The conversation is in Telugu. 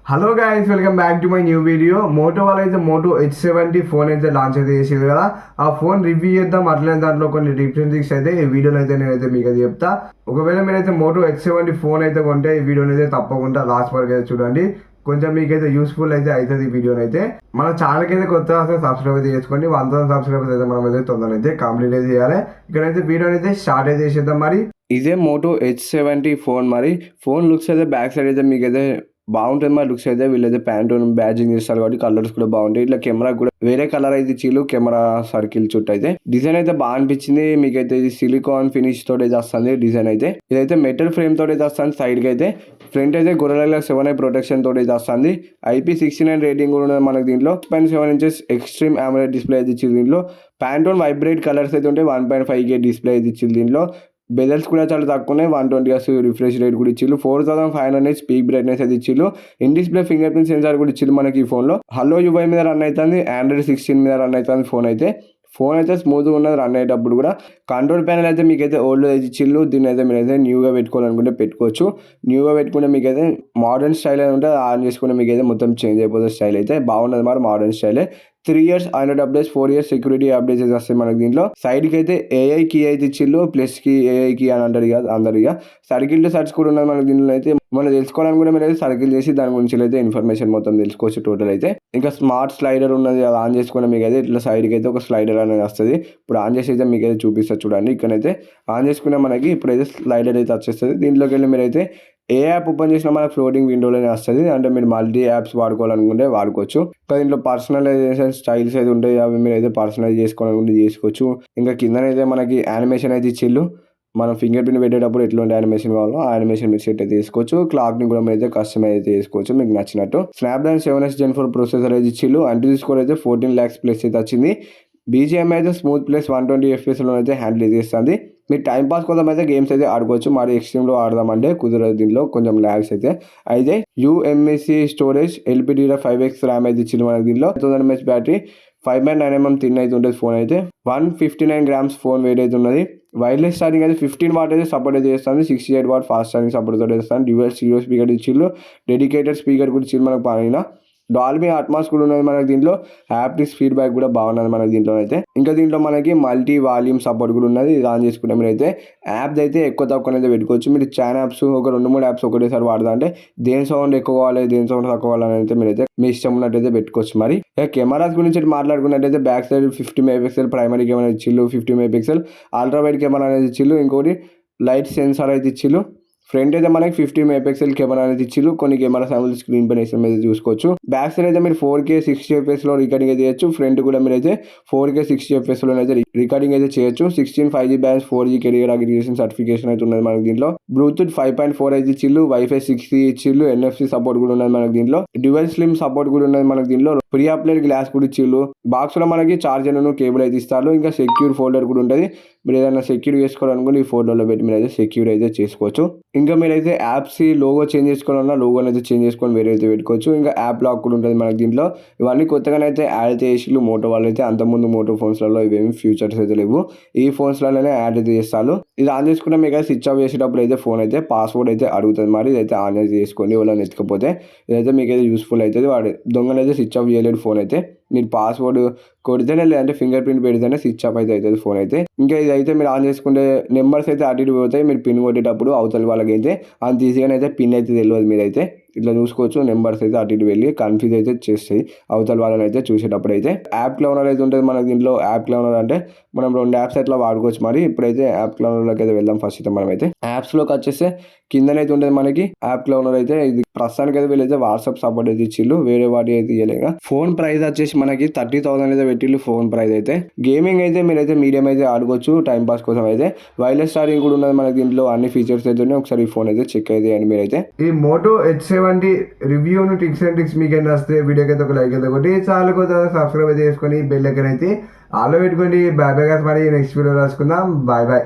Hello guys, welcome back to my new video. Moto వాళ్ళు అయితే మోటో H70 ఫోన్ అయితే లాంచ్ అయితే చేసేది కదా. ఆ ఫోన్ రివ్యూ చేద్దాం. అట్లనే దాంట్లో కొన్ని డిఫరెంట్ థింగ్స్ అయితే ఈ వీడియోలో అయితే నేనైతే మీకు అది చెప్తా. ఒకవేళ మీరైతే మోటో H70 ఫోన్ అయితే కొంటే ఈ వీడియోని అయితే తప్పకుండా లాస్ట్ వరకు అయితే చూడండి. కొంచెం మీకైతే యూస్ఫుల్ అయితే అవుతుంది ఈ వీడియోని అయితే. మన ఛానల్కి అయితే కొత్త సబ్స్క్రైబ్ అయితే చేసుకోండి. 1000 సబ్స్క్రైబర్స్ అయితే మనం అయితే తొందరగా అయితే కంప్లీట్ అయితే చేయాలి. ఇక్కడైతే వీడియోని అయితే స్టార్ట్ అయితే చేసేద్దాం. మరి ఇదే మోటో H70 ఫోన్. మరి ఫోన్ లుక్స్ అయితే బ్యాక్ సైడ్ అయితే మీకైతే బాగుంటుంది. మరి లుక్స్ అయితే వీళ్ళైతే ప్యాంటోన్ బ్యాడ్జింగ్ చేస్తారు కాబట్టి కలర్స్ కూడా బాగుంటాయి. ఇట్లా కెమెరా కూడా వేరే కలర్ అయితే ఇచ్చిళ్ళు. కెమెరా సర్కిల్ చుట్టూ అయితే డిజైన్ అయితే బాగా అనిపించింది. మీకైతే ఇది సిలికాన్ ఫినిష్ తోటి అయితే వస్తుంది డిజైన్ అయితే. ఇదైతే మెటల్ ఫ్రేమ్ తోటి అయితే వస్తుంది. సైడ్ కి అయితే ఫ్రంట్ అయితే గొరిల్లా 7i ప్రొటెక్షన్ తోటి అయితే వస్తుంది. IP69 రేటింగ్ కూడా ఉన్నది మనకి దీంట్లో. 6.7 ఇంచెస్ ఎక్స్ట్రీమ్ AMOLED డిస్ప్లే అయితే ఇచ్చింది దీంట్లో. ప్యాంటోన్ వైబ్రేట్ కలర్స్ అయితే ఉంటాయి. 1.5K డిస్ప్లే అయితే ఇచ్చింది దీంట్లో. బెజల్స్ కూడా చాలా తక్కువనే. 120Hz రిఫ్రెష్ రేట్ కూడా ఇచ్చిళ్ళు. 4500 స్పీక్ బ్రైట్నెస్ అయితే ఇచ్చిళ్ళు. In display fingerprint sensor కూడా ఇచ్చిళ్ళు మనకి ఈ ఫోన్లో. హలో UI మీద రన్ అవుతుంది. Android 16 మీద రన్ అవుతుంది ఫోన్ అయితే స్మూత్గా ఉన్నది రన్ అయ్యేటప్పుడు కూడా. కంట్రోల్ ప్యానల్ అయితే మీకైతే ఓల్డ్ అయితే ఇచ్చిళ్ళు. దీన్ని అయితే మీరైతే న్యూగా పెట్టుకోవాలనుకుంటే పెట్టుకోవచ్చు. న్యూగా పెట్టుకుంటే మీకైతే మోడర్న్ స్టైల్ అయితే ఉంటుంది. ఆన్ చేసుకుంటే మీకైతే మొత్తం చేంజ్ అయిపోతుంది. స్టైల్ అయితే బాగున్నది. మరి మోడర్న్ స్టైలే. 3 years Android updates, 4 years security updates అయితే వస్తాయి మనకి దీంట్లో. సైడ్కి అయితే AI కీ అయితే ఇచ్చిళ్ళు. ప్లస్ కి AI కీ అని అంటారు ఇక అందరు. ఇక సర్కిల్ టు సర్చ్ కూడా ఉన్నది మనకి దీంట్లో అయితే. మనం తెలుసుకోవడానికి కూడా మీరు అయితే సర్కిల్ చేసి దాని గురించి అయితే ఇన్ఫర్మేషన్ మొత్తం తెలుసుకోవచ్చు టోటల్ అయితే. ఇంకా స్మార్ట్ స్లైడర్ ఉన్నది, అది ఆన్ చేసుకుని మీకు అయితే ఇట్లా సైడ్కి అయితే ఒక స్లైడర్ అనేది వస్తుంది. ఇప్పుడు ఆన్ చేసి అయితే మీకు అయితే చూపిస్తారు చూడండి. ఇక్కడైతే ఆన్ చేసుకునే మనకి ఇప్పుడైతే స్లైడర్ అయితే వచ్చేస్తుంది. దీంట్లోకి వెళ్ళి మీరైతే ఏ యాప్ ఓపెన్ చేసినా మనకు ఫ్లోటింగ్ విండోలోనే వస్తుంది. అంటే మీరు మల్టీ యాప్స్ వాడుకోవాలనుకుంటే వాడుకోవచ్చు. ఇంకా దీంట్లో పర్సనలైజేషన్ స్టైల్స్ అయితే ఉంటాయి. అవి మీరు అయితే పర్సనలైజ్ చేసుకోవాలనుకుంటే చేసుకోవచ్చు. ఇంకా కిందనైతే మనకి యానిమేషన్ అయితే ఇచ్చిళ్ళు. మనం ఫింగర్ ప్రింట్ పెట్టేటప్పుడు ఎటువంటి యానిమేషన్ కావాలో ఆ యానిమేషన్ మీరు సెట్ అయితే చేసుకోవచ్చు. క్లాక్ని కూడా మీరు అయితే కస్టమైజ్ అయితే చేసుకోవచ్చు మీకు నచ్చినట్టు. స్నాప్డ్రాగన్ 7s Gen 4 ప్రొసెసర్ అయితే ఇచ్చిళ్ళు. అంటీ స్కోర్ అయితే 14 lakhs ప్లస్ అయితే వచ్చింది. BGM అయితే స్మూత్ ప్లస్ 120 FPS అయితే హ్యాండిల్ చేస్తుంది. మీరు టైం పాస్ కోసం అయితే గేమ్స్ అయితే ఆడుకోవచ్చు. మరి ఎక్స్ట్రీమ్లో ఆడదామంటే కుదరదు. దీనిలో కొంచెం ల్యాగ్స్ అయితే UMEC స్టోరేజ్, LPDDR5X ర్యామ్ అయితే ఇచ్చింది మనకి దీనిలో. 1000 mAh బ్యాటరీ, 5.9mm థిన్ అయితే ఉంటుంది ఫోన్ అయితే. 159 grams ఫోన్ వెయిట్ అయితే ఉన్నది. వైర్లెస్ ఛార్జింగ్ అయితే 15 watt అయితే సపోర్ట్ అయితే చేస్తుంది. 68 watt ఫాస్ట్ ఛార్జింగ్ సపోర్ట్ తోటి చేస్తుంది. డ్యూయల్ స్టీరియో స్పీకర్ ఇచ్చిళ్ళు. డెడికేటెడ్ స్పీకర్ కూడా ఇచ్చిళ్ళు మనకు పైన. డాల్బీ అట్మాస్ కూడా ఉన్నది మనకి దీంట్లో. హ్యాప్టిక్స్ ఫీడ్బ్యాక్ కూడా బాగున్నది మనకి దీంట్లో అయితే. ఇంకా దీంట్లో మనకి మల్టీ వాల్యూమ్ సపోర్ట్ కూడా ఉన్నది. ఇది ఆన్ చేసుకుంటే మీరు అయితే యాప్స్ అయితే ఎక్కువ తక్కువ అయితే పెట్టుకోవచ్చు. మీరు చాలా యాప్స్ ఒక 2-3 యాప్స్ ఒకటేసారి వాడదా అంటే దేని సౌండ్ ఎక్కువ కావాలి, దేని సౌండ్ తక్కువ కావాలని అయితే మీరైతే మీ ఇష్టం ఉన్నట్టయితే పెట్టుకోవచ్చు. మరి కెమెరాస్ గురించి మాట్లాడుకున్నట్టయితే back side 50 MP primary camera ఇచ్చిళ్ళు. 50 MP అల్ట్రా వైడ్ కెమెరా అనేది ఇచ్చిళ్ళు. ఇంకోటి లైట్ సెన్సార్ అయితే ఇచ్చిళ్ళు. ఫ్రంట్ అయితే మనకి 50 MP కెమెరా అనేది ఇచ్చిళ్ళు. కొన్ని కెమెరా సాంపుల్ స్క్రీన్ పైన వేసిన మీద చూసుకోవచ్చు. బ్యాక్ సైడ్ అయితే మీరు 4K 60 FPS లో రికార్డింగ్ అయితే చేయొచ్చు. ఫ్రంట్ కూడా మీరు అయితే 4K 60 FPS లో అయితే రికార్డింగ్ అయితే చేయొచ్చు. 16 5G bands, 4G career aggregation certification అయితే ఉన్నది మనకి దీంట్లో. బ్లూటూత్ 5.4 అయితే ఇచ్చిళ్ళు. Wi-Fi 6 ఇచ్చిళ్ళు. NFC సపోర్ట్ కూడా ఉన్నది మనకి దీంట్లో. డ్యూయల్ స్లిమ్ సపోర్ట్ కూడా ఉన్నది మనకి దీంట్లో. ప్రీ అప్లైడ్ గ్లాస్ కూడా ఇచ్చిళ్ళు. బాక్స్ లో మనకి చార్జర్ కేబుల్ అయితే ఇస్తారు. ఇంకా సెక్యూర్ ఫోల్డర్ కూడా ఉంటుంది. మీరు ఏదైనా సెక్యూర్ చేసుకోవాలనుకుంటే ఈ ఫోల్డర్లో పెట్టి మీరు అయితే సెక్యూర్ అయితే చేసుకోవచ్చు. ఇంకా మీరైతే యాప్స్ లోగో చేంజ్ చేసుకోవాలన్నా లోగోని అయితే చేంజ్ చేసుకొని వేరే అయితే పెట్టుకోవచ్చు. ఇంకా యాప్ లాక్ కూడా ఉంటుంది మనకి దీంట్లో. ఇవన్నీ కొత్తగానైతే యాడ్ చేసిళ్ళు మోటో వాళ్ళు అయితే. అంతకుముందు మోటో ఫోన్స్లలో ఇవేమి ఫ్యూచర్స్ అయితే లేవు. ఈ ఫోన్స్లోనే యాడ్ అయితే చేస్తారు. ఇది ఆన్ చేసుకుంటే మీకు అయితే స్విచ్ ఆఫ్ చేసేటప్పుడు అయితే ఫోన్ అయితే పాస్వర్డ్ అయితే అడుగుతుంది. మరి ఇదైతే ఆన్ అయితే చేసుకోండి. ఎవరైనా ఎత్తుకపోతే ఇదైతే మీకు అయితే యూస్ఫుల్ అవుతుంది. వాడు దొంగలు అయితే స్విచ్ ఆఫ్ చేయలేడు ఫోన్ అయితే. మీరు పాస్వర్డ్ కొడితేనే లేదంటే ఫింగర్ ప్రింట్ పెడితేనే స్విచ్ ఆఫ్ అయితే అవుతుంది ఫోన్ అయితే. ఇంకా ఇదైతే మీరు ఆన్ చేసుకుంటే నెంబర్స్ అయితే అటు ఇటు పోతాయి. మీరు పిన్ కొట్టేటప్పుడు అవతల వాళ్ళకి అయితే అంత ఈజీగానే అయితే పిన్ అయితే తెలియదు. మీరైతే ఇట్లా చూసుకోవచ్చు. నెంబర్స్ అయితే అటు ఇటు వెళ్ళి కన్ఫ్యూజ్ అయితే చేస్తాయి అవతల వాళ్ళని అయితే చూసేటప్పుడు అయితే. యాప్ క్లౌనర్ అయితే ఉంటుంది మనకి దీంట్లో. యాప్ క్లౌనర్ అంటే మనం 2 యాప్స్ అట్లా వాడుకోవచ్చు. మరి ఇప్పుడైతే యాప్ క్లౌనర్లోకి అయితే వెళ్దాం. ఫస్ట్ అయితే మనం అయితే యాప్స్లోకి వచ్చేస్తే కిందనైతే ఉంటుంది మనకి యాప్ క్లౌనర్ అయితే. ఇది ప్రస్తుతానికి అయితే వీళ్ళైతే వాట్సాప్ సపోర్ట్ అయితే ఇచ్చిళ్ళు. వేరే వాటి అయితే ఇవ్వలేక. ఫోన్ ప్రైస్ వచ్చేసి మనకి 30,000 అయితే పెట్టిళ్ళు ఫోన్ ప్రైస్ అయితే. గేమింగ్ అయితే మీరైతే మీడియం అయితే ఆడుకోవచ్చు టైం పాస్ కోసం అయితే. వైర్లెస్ ఛార్జింగ్ కూడా ఉన్నది మనకి దీంట్లో. అన్ని ఫీచర్స్ అయితే ఉన్నాయి. ఒకసారి ఈ ఫోన్ అయితే చెక్ అయితే చేయండి మీరైతే. ఈ మోటో H70 రివ్యూను టిప్స్ అండ్ ట్రిక్స్ మీకు వస్తే వీడియోకి అయితే ఒక లైక్ అయితే ఒకటి చాలా కొత్త సబ్స్క్రైబ్ అయితే చేసుకొని బెల్ ఎక్కడైతే ఆలో పెట్టుకోండి. Bye bye guys. మరి నెక్స్ట్ వీడియో రాసుకుందాం. Bye bye.